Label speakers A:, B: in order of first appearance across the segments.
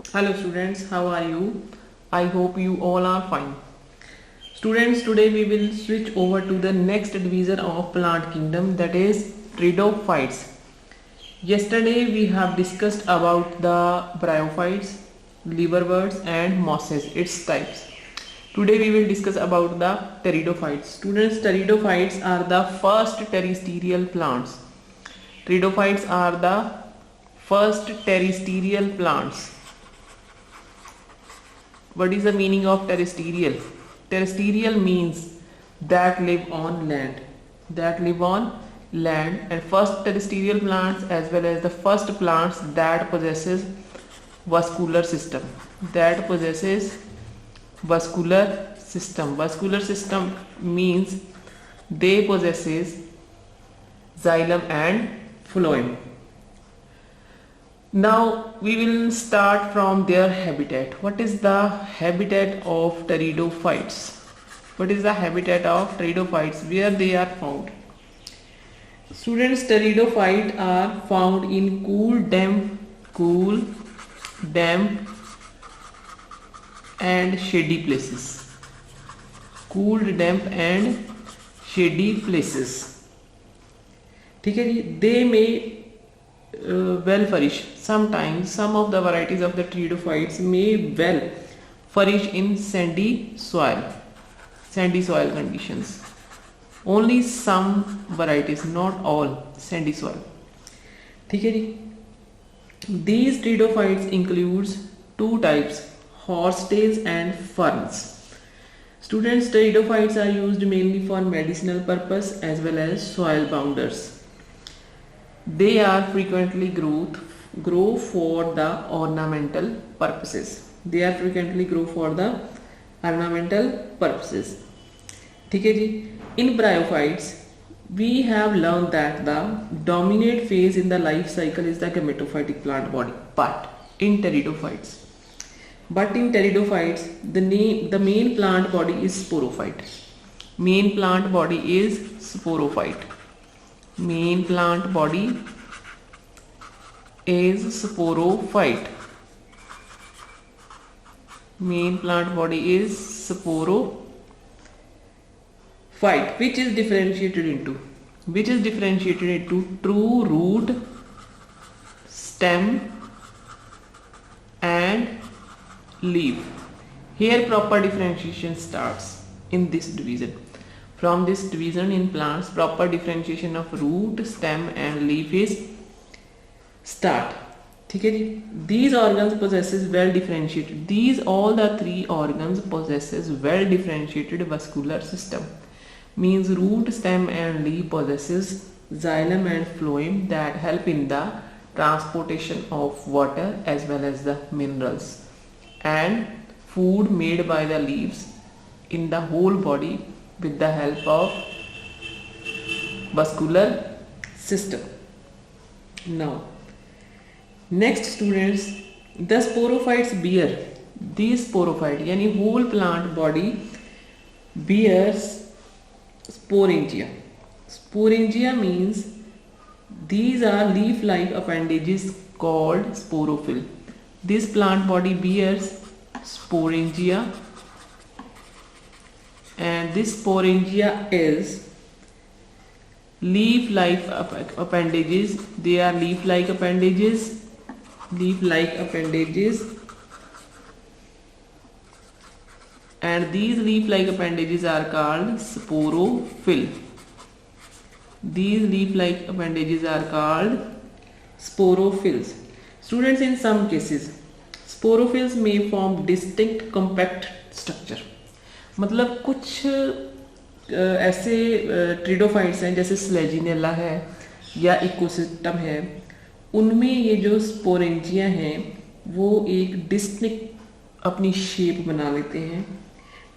A: Hello students, how are you? I hope you all are fine. Students, today we will switch over to the next division of plant kingdom, that is pteridophytes. Yesterday we have discussed about the bryophytes, liverworts and mosses, its types. Today we will discuss about the pteridophytes. Students, pteridophytes are the first terrestrial plants. Pteridophytes are the first terrestrial plants. What is the meaning of terrestrial? Terrestrial means that live on land. That live on land, and first terrestrial plants as well as the first plants that possesses vascular system. That possesses vascular system. Vascular system means they possesses xylem and phloem. Now we will start from their habitat. What is the habitat of pteridophytes? What is the habitat of pteridophytes? Where they are found? Students, pteridophytes are found in cool, damp and shady places. Cool, damp and shady places. ठीक है जी. They may well flourish. Sometimes some of the varieties of the pteridophytes may well flourish in sandy soil conditions. Only some varieties, not all, sandy soil. ठीक है जी. These pteridophytes includes two types, horsetails and ferns. Students, pteridophytes are used mainly for medicinal purpose as well as soil bounders. They are frequently grow for the ornamental purposes. They are frequently grow for the ornamental purposes. ठीक है जी. In bryophytes, we have learned that the dominant phase in the life cycle is the gametophytic plant body. But in pteridophytes, the main plant body is sporophyte. Main plant body is sporophyte. Main plant body is sporophyte. Main plant body is sporophyte, which is differentiated into true root, stem and leaf. Here proper differentiation starts in this division. From this division in plants, proper differentiation of root, stem and leaf is start. ठीक है जी. These organs possesses well differentiated. These all the three organs possesses well differentiated vascular system. Means root, stem and leaf possesses xylem and phloem that help in the transportation of water as well as the minerals and food made by the leaves in the whole body with the help of vascular system. Now, next students, the sporophytes bear, these sporophyte यानी whole plant body bears sporangia. Sporangia means these are leaf-like appendages called sporophyll. This plant body bears sporangia, and this sporangia is leaf-like appendages. They are leaf-like appendages, and these leaf-like appendages are called sporophyll. These leaf-like appendages are called sporophylls. Students, in some cases sporophylls may form distinct compact structure. मतलब कुछ ऐसे ट्रिडोफाइट्स हैं जैसे स्लेजिनेला है या ecosystem है, उनमें ये जो स्पोरेंजिया हैं वो एक डिस्टिंक्ट अपनी शेप बना लेते हैं.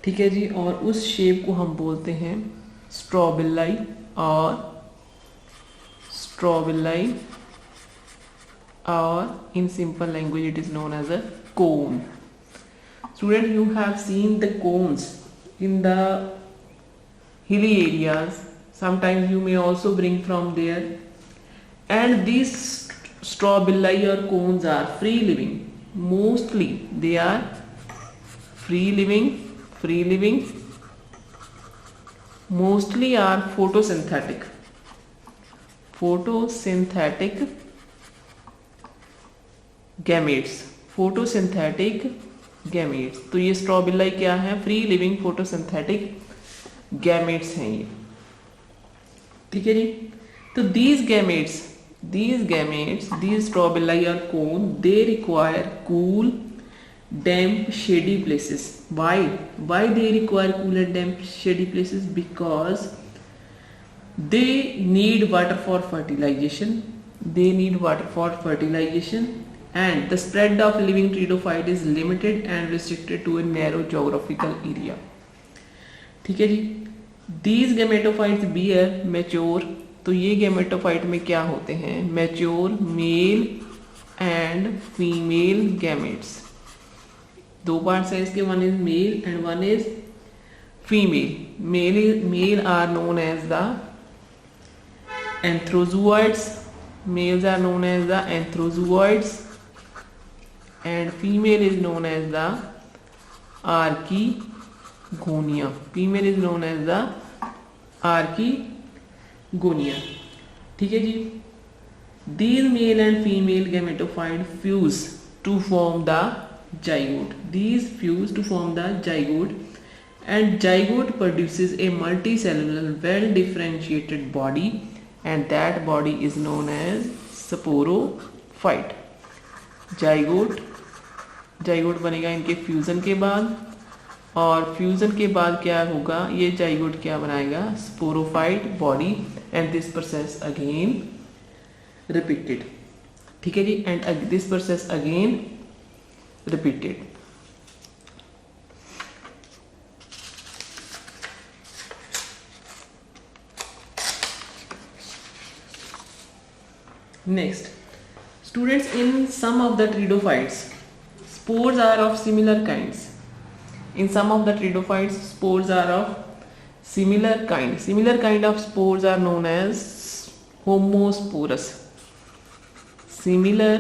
A: ठीक है जी. और उस शेप को हम बोलते हैं स्ट्रोबिलाई, और in simple language it is known as a cone. Student, you have seen the cones in the hilly areas. Sometimes you may also bring from there, and these strobili or cones are free living. mostly they are free living, mostly are photosynthetic gametes, तो ये स्ट्रॉबिलाई क्या है, free living photosynthetic gametes हैं ये, ठीक है जी। तो these strobilli or cone, they require cool, damp, shady places. Why they require cool and damp, shady places? Because they need water for fertilization, and the spread of living pteridophyte is limited and restricted to a narrow geographical area, ठीक है जी। These gametophytes bear mature, तो ये gametophyte में क्या होते हैं, mature male and female gametes. दो parts है इसके, one is male and one is female. Male are known as the antherozoids, males are known as the antherozoids and female is known as the archegonia, gonia, ठीक है जी। These male and female gametophyte fuse to form the zygote. And zygote produces a multicellular, well-differentiated body, and that body is known as sporophyte. zygote बनेगा इनके fusion के बाद, और fusion के बाद क्या होगा, ये जाइगोट क्या बनाएगा, sporophyte body, and this process again repeated, ठीक है जी, and this process again repeated. Next students, in some of the pteridophytes spores are of similar kinds. In some of the pteridophytes, spores are of similar kind. Similar kind of spores are known as homosporous. Similar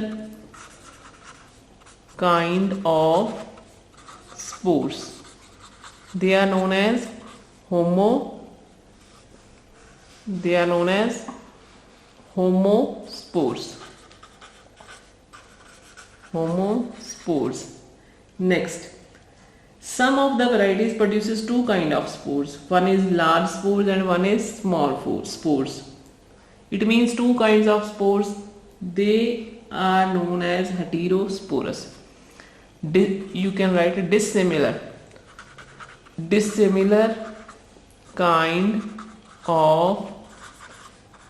A: kind of spores, they are known as homospores. Next, some of the varieties produces two kind of spores. One is large spores and one is small spores. It means two kinds of spores. They are known as heterosporous. You can write dissimilar kind of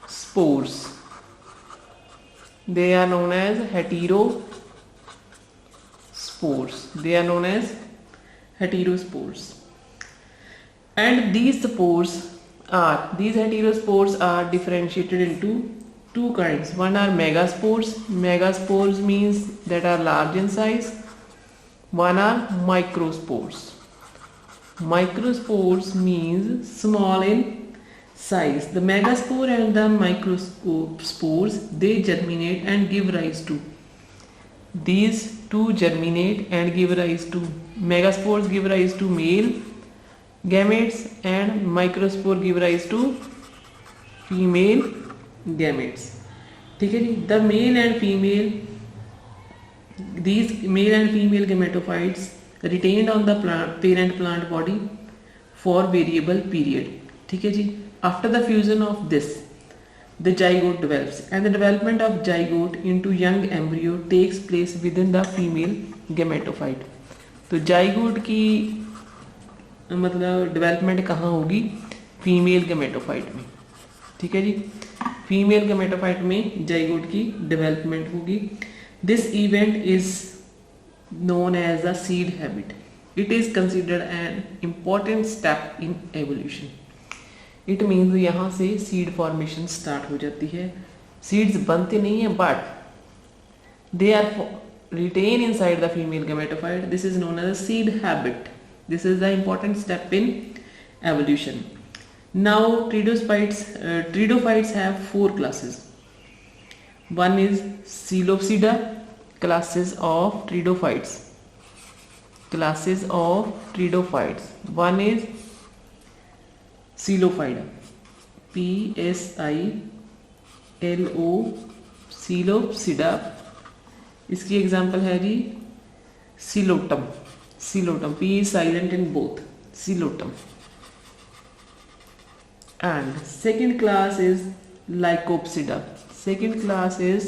A: spores. They are known as heterospores. And these heterospores are differentiated into two kinds. One are megaspores means that are large in size. One are microspores means small in size. The megaspore and the microspores, they germinate and give rise to, these two germinate and give rise to, megaspores give rise to male gametes and microspore give rise to female gametes, ठीक है जी। The these male and female gametophytes retained on the parent plant body for variable period, ठीक है जी। After the fusion of this, the zygote develops, and the development of zygote into young embryo takes place within the female gametophyte. तो zygote की मतलब development कहाँ होगी, female gametophyte में, ठीक है जी। फीमेल गैमेटोफाइट में जाइगोट की डेवलपमेंट होगी। This event is known as the seed habit. It is considered an important step in evolution. It means यहाँ से सीड फॉर्मेशन स्टार्ट हो जाती है. सीड्स बनते नहीं है but they are retain inside the female gametophyte. This is known as a seed habit. This is the important step in evolution. Now pteridophytes have 4 classes. One is Coelopsida, classes of pteridophytes. Classes of pteridophytes. One is Coelophyta. PSILO Coelopsida. इसकी example है जी Coelotum. Coelotum. P is silent in both. Coelotum. And second class is Lycopsida. Second class is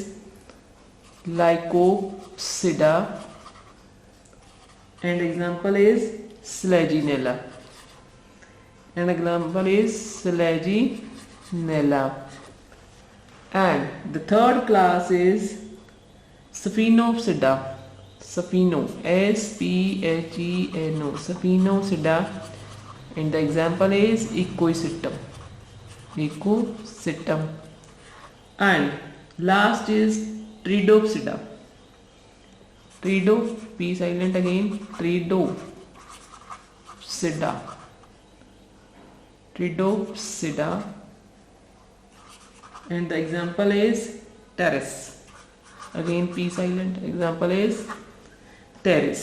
A: Lycopsida. And example is Selaginella. And example is Selaginella. And the third class is Sphenopsida. Spheno, Spheno, Sphenopsida, and the example is Equisetum. Equisetum. And last is Pteridopsida. Pterido, P silent again, Pteridopsida. Pteridopsida, and the example is Pteris. Again P silent, example is Pteris.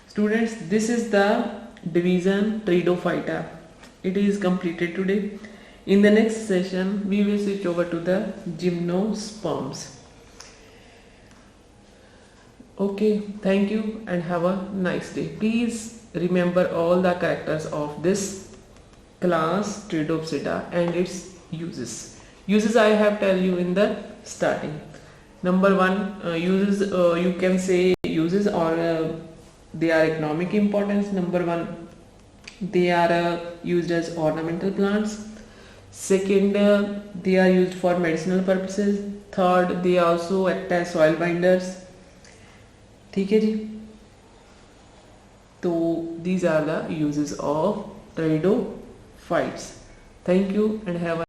A: Students, this is the division Pteridophyta. It is completed today. In the next session, we will switch over to the gymnosperms. Okay, thank you and have a nice day. Please remember all the characters of this class Pteridopsida and its uses. Uses I have tell you in the starting. Number one, uses, you can say uses, or they are economic importance. Number one, they are used as ornamental plants. Second, they are used for medicinal purposes. Third, they also act as soil binders. ठीक है जी. तो these are the uses of pteridophytes. Thank you and have a